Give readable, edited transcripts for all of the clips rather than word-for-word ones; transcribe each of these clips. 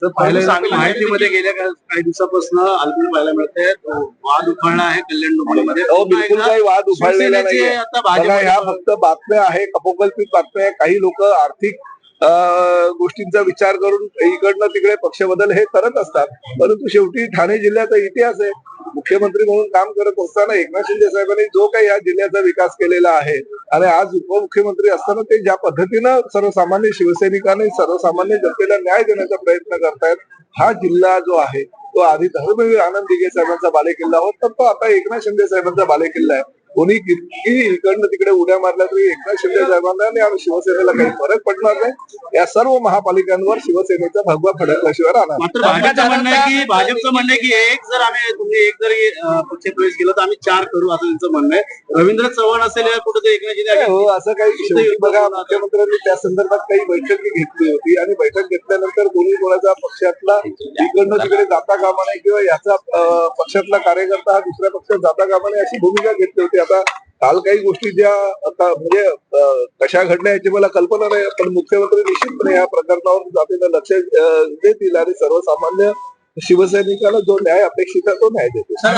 तर पाहिलं माहितीमध्ये गेल्या काही दिवसापासून अल्पना पाहायला मिळते वाद उफाळला आहे कल्याण डोंबिवलीमध्ये. हो, बिलकुल काही वाद उफाळलेला नाहीये. आता बघा, ह्या भाजप फक्त बातम्या आहे, कपोकल्पित बातम्या आहे. काही लोक आर्थिक गोष्टींचा विचार करून इकडनं तिकडे पक्षबदल हे करत असतात, परंतु शेवटी ठाणे जिल्ह्याचा इतिहास आहे. मुख्यमंत्री म्हणून काम करत असताना एकनाथ शिंदे साहेबांनी जो काही या जिल्ह्याचा विकास केलेला आहे आणि आज उपमुख्यमंत्री असताना ते ज्या पद्धतीनं सर्वसामान्य शिवसैनिकांनी सर्वसामान्य जनतेला न्याय देण्याचा प्रयत्न करतायत, हा जिल्हा जो आहे तो आधी धर्मवीर आनंद दिघे साहेबांचा बालेकिल्ला होता, तर तो आता एकनाथ शिंदे साहेबांचा बालेकिल्ला आहे. कोणी किती इकडनं तिकडे उड्या मारल्या तरी एकनाथ शिंदे साहेबांना आणि शिवसेनेला काही फरक पडणार नाही. या सर्व महापालिकांवर शिवसेनेचा भगवा फडकल्याशिवाय राहणार. मात्र भाजपचं म्हणणं आहे की तुम्ही एक जरी पक्षप्रवेश केला तर आम्ही 4 करू असं त्यांचं म्हणणं आहे. रवींद्र चव्हाण असेल कुठे एकनाथ शिंदे हो, असं काही शेवटी बघा, मुख्यमंत्र्यांनी त्या संदर्भात काही बैठकी घेतली होती आणि बैठक घेतल्यानंतर कोणी कोणाचा पक्षातला इकडनं तिकडे जाता कामा नये किंवा याचा पक्षातला कार्यकर्ता हा दुसऱ्या पक्षात जाता कामा नये अशी भूमिका घेतली होती. आता काल काही गोष्टी ज्या आता म्हणजे कशा घडल्या याची मला कल्पना नाही, पण मुख्यमंत्री निश्चितपणे या प्रकरणावर जातीनं लक्ष देतील आणि सर्वसामान्य शिवसैनिकांना जो न्याय अपेक्षित आहे तो न्याय देतील. जाधव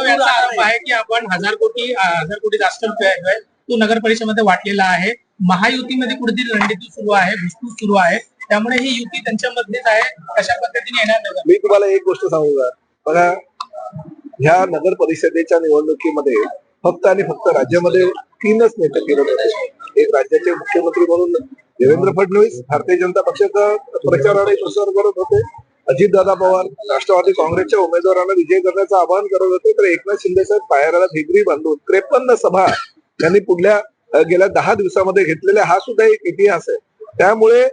यांचा आरोप आहे की आपण 1000 कोटी जास्त रुपये तो नगर परिषदेमध्ये वाटलेला आहे. महायुतीमध्ये कुठेतरी रणनीती सुरू आहे, घुसखोस सुरू आहे, त्यामुळे ही युती त्यांच्यामध्येच आहे. कशा पद्धतीने येणार? मी तुम्हाला एक गोष्ट सांगू का, बघा, ह्या नगर परिषदेच्या निवडणुकीमध्ये फक्त आणि फक्त राज्यामध्ये 3च नेते फिरत होते. एक राज्याचे मुख्यमंत्री म्हणून देवेंद्र फडणवीस भारतीय जनता पक्षाचा प्रचार आणि प्रसार करत होते. अजितदादा पवार राष्ट्रवादी काँग्रेसच्या उमेदवारांना विजय करण्याचं आवाहन करत होते. तर एकनाथ शिंदे साहेब पायाला ढेगरी बांधून 53 सभा त्यांनी पुढल्या गेल्या 10 दिवसामध्ये घेतलेल्या, हा सुद्धा एक इतिहास आहे. त्यामुळे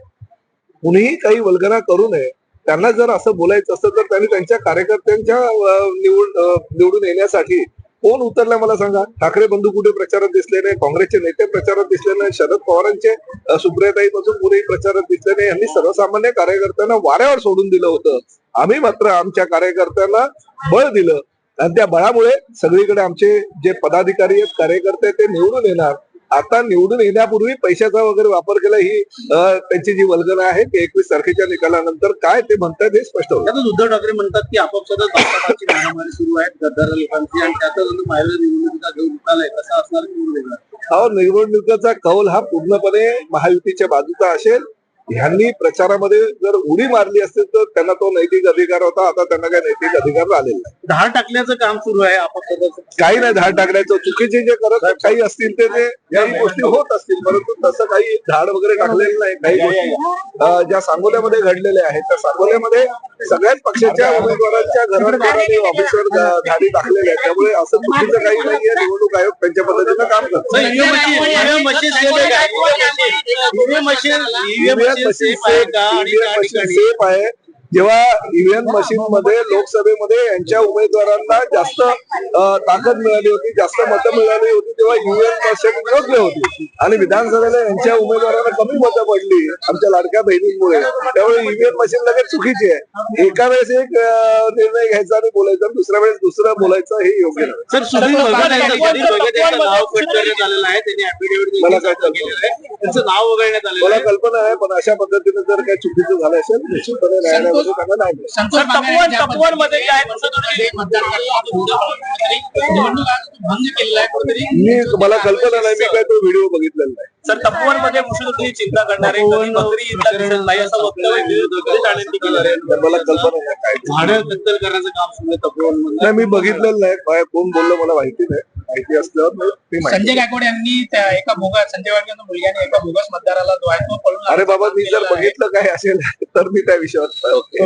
कुणीही काही वल्गना करू नये. त्यांना जर असं बोलायचं असतं तर त्यांनी त्यांच्या कार्यकर्त्यांच्या निवडून येण्यासाठी कोण उतरलाय मला सांगा. ठाकरे बंधू कुठे प्रचारात दिसले नाही, काँग्रेसचे नेते प्रचारात दिसले नाही, शरद पवारांचे सुप्रियाताईपासून कुणीही प्रचारात दिसले नाही. यांनी सर्वसामान्य कार्यकर्त्यांना वाऱ्यावर सोडून दिलं होतं. आम्ही मात्र आमच्या कार्यकर्त्यांना बळ दिलं आणि त्या बळामुळे सगळीकडे आमचे जे पदाधिकारी आहेत, कार्यकर्ते आहेत, ते निवडून येणार. आता निवडून येण्यापूर्वी पैशाचा वगैरे वापर केला ही त्यांची जी वल्गना आहे ती 21 तारखेच्या निकालानंतर काय ते म्हणतात हे स्पष्ट होतं. उद्धव ठाकरे म्हणतात की आपापसातच भाजपाची मारामारी सुरू आहे गद्दार लोकांची आणि त्यातच बाहेर निवडणुकीचा घेऊन निकाल आहे, कसा असणार? निवडणुकीचा कौल हा पूर्णपणे महायुतीच्या बाजूचा असेल. ह्यांनी प्रचारामध्ये जर उडी मारली असतील तर त्यांना तो नैतिक अधिकार होता, आता त्यांना काही नैतिक अधिकार राहिलेला नाही. धाड टाकण्याचं काम सुरू आहे आपापसात. काही नाही धाड टाकण्याचं, चुकीचे जे करत काही असतील ते काही गोष्टी होत असतील, परंतु तसं काही धाड वगैरे टाकलेलं नाही. काही गोष्टी ज्या सांगोल्यामध्ये घडलेल्या आहेत त्या सांगोल्यामध्ये सगळ्याच पक्षाच्या उमेदवारांच्या घरात ऑफिसवर धाडी टाकलेल्या आहेत. त्यामुळे असं चुकीचं काही नाहीये. निवडणूक आयोग त्यांच्या पद्धतीनं काम करतो. सेफ आहे. जेव्हा ईव्हीएम मशीन मध्ये लोकसभेमध्ये यांच्या उमेदवारांना जास्त ताकद मिळाली होती, जास्त मतं मिळाली होती, तेव्हा ईव्हीएम मशीन योग्य होती आणि विधानसभेला यांच्या उमेदवारांना कमी मतं पडली आमच्या लाडक्या बहिणींमुळे. त्यामुळे ईव्हीएम मशीन लगेच चुकीची आहे. एका वेळेस एक निर्णय घ्यायचा आणि बोलायचा, दुसऱ्या वेळेस दुसरं बोलायचं हे योग्य नाही. सर, सुधीर नाव करण्यात आलेलं आहे, त्यांनी ऍफिडेव्हिट मला काय त्यांचं नाव वगळण्यात आलेलं मला आहे. कल्पना आहे, पण अशा पद्धतीने जर काही चुकीचं झालं असेल निश्चितपणे न्यायालयामध्ये त्यांना नाही. मला कल्पना नाही, मी काय तो व्हिडिओ बघितलेला नाही. सर, तपोवनमध्ये मुख्यमंत्री चिंता करणारे मला कल्पना नाही काय झाडं कत्तल करण्याचं काम सुरू आहे तपोवनमध्ये. नाही, मी बघितलेलं नाही. कोण बोललं मला माहिती नाही. माहिती असल्यावर संजय गायकवाड यांनी एका बोगस संजय गायकवाड मुलग्याने एका बोगस मतदाराला जो आहे तो पळून. अरे बाबा, मी जर बघितलं काय असेल तर मी त्या विषयावर. ओके.